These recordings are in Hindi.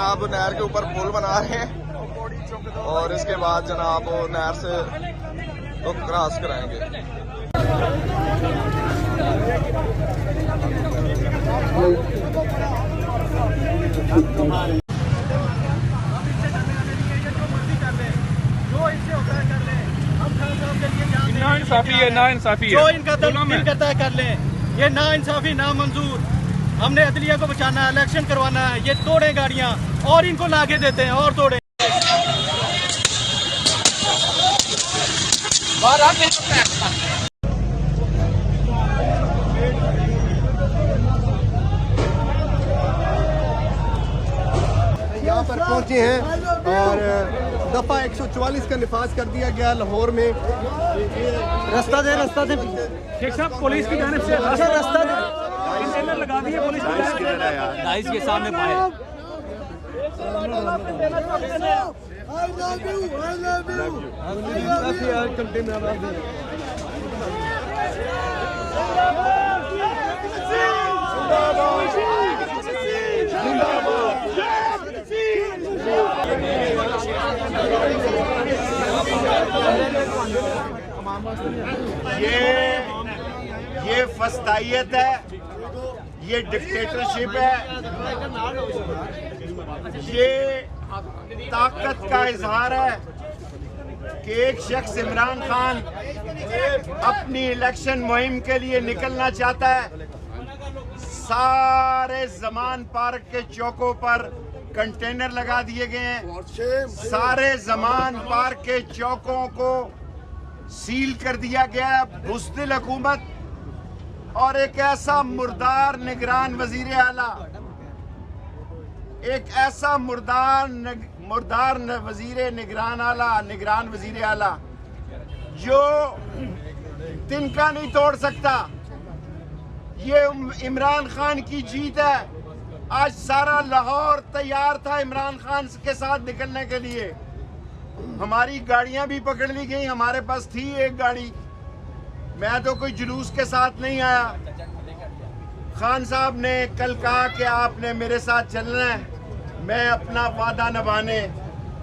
जनाब नहर के ऊपर पुल बना रहे हैं और इसके बाद जनाब नहर से तो क्रॉस कराएंगे। ना इंसाफी है, ना इंसाफी है। जो इनका तय कर लें, ये ना इंसाफी ना मंजूर। हमने अदलिया को बचाना है, इलेक्शन करवाना है। ये तोड़े गाड़ियां और इनको लाके देते हैं और तोड़े। यहाँ पर पहुँचे हैं और दफ़ा 144 का निफाज कर दिया गया लाहौर में। रास्ता दे शेख साहब, पुलिस की जानिब से रास्ता दे। कंटेनर लगा दिए पुलिस दाइस के सामने पाए। ये फस्तायत है, ये डिक्टेटरशिप है, ये ताकत का इजहार है कि एक शख्स इमरान खान अपनी इलेक्शन मुहिम के लिए निकलना चाहता है। सारे जमान पार्क के चौकों पर कंटेनर लगा दिए गए हैं। सारे जमान पार्क के चौकों को सील कर दिया गया है। बुज़दिल हुकूमत और एक ऐसा मुर्दार निगरान वजीर आला, एक ऐसा मुर्दार निगरान वजीर आला जो तिनका नहीं तोड़ सकता। ये इमरान खान की जीत है। आज सारा लाहौर तैयार था इमरान खान के साथ निकलने के लिए। हमारी गाड़ियां भी पकड़ ली गई, हमारे पास थी एक गाड़ी। मैं तो कोई जुलूस के साथ नहीं आया। खान साहब ने कल कहा कि आपने मेरे साथ चलना है। मैं अपना वादा निभाने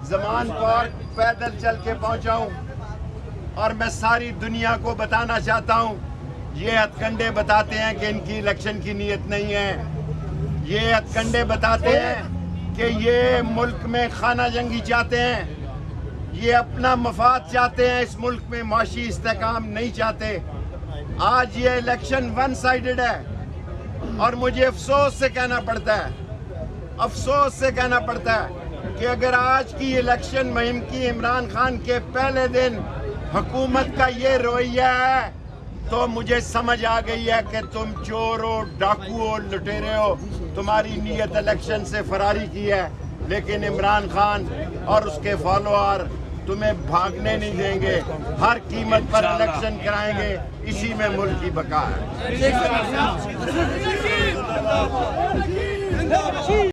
ज़मान पार्क पैदल चल के पहुंचा हूं और मैं सारी दुनिया को बताना चाहता हूं। ये हथकंडे बताते हैं कि इनकी इलेक्शन की नीयत नहीं है। ये हथकंडे बताते हैं कि ये मुल्क में खाना जंगी चाहते हैं। ये अपना मफाद चाहते हैं, इस मुल्क में माशी इस्तेकाम नहीं चाहते। आज ये इलेक्शन वन साइडेड है और मुझे अफसोस से कहना पड़ता है कि अगर आज की इलेक्शन मुहिम की इमरान खान के पहले दिन हुकूमत का ये रवैया है तो मुझे समझ आ गई है कि तुम चोर हो, डाकू हो, लुटेरे हो। तुम्हारी नीयत इलेक्शन से फरारी की है, लेकिन इमरान खान और उसके फॉलोअर तुम्हें भागने नहीं देंगे। हर कीमत पर इलेक्शन कराएंगे। इसी में मुल्क की बका है।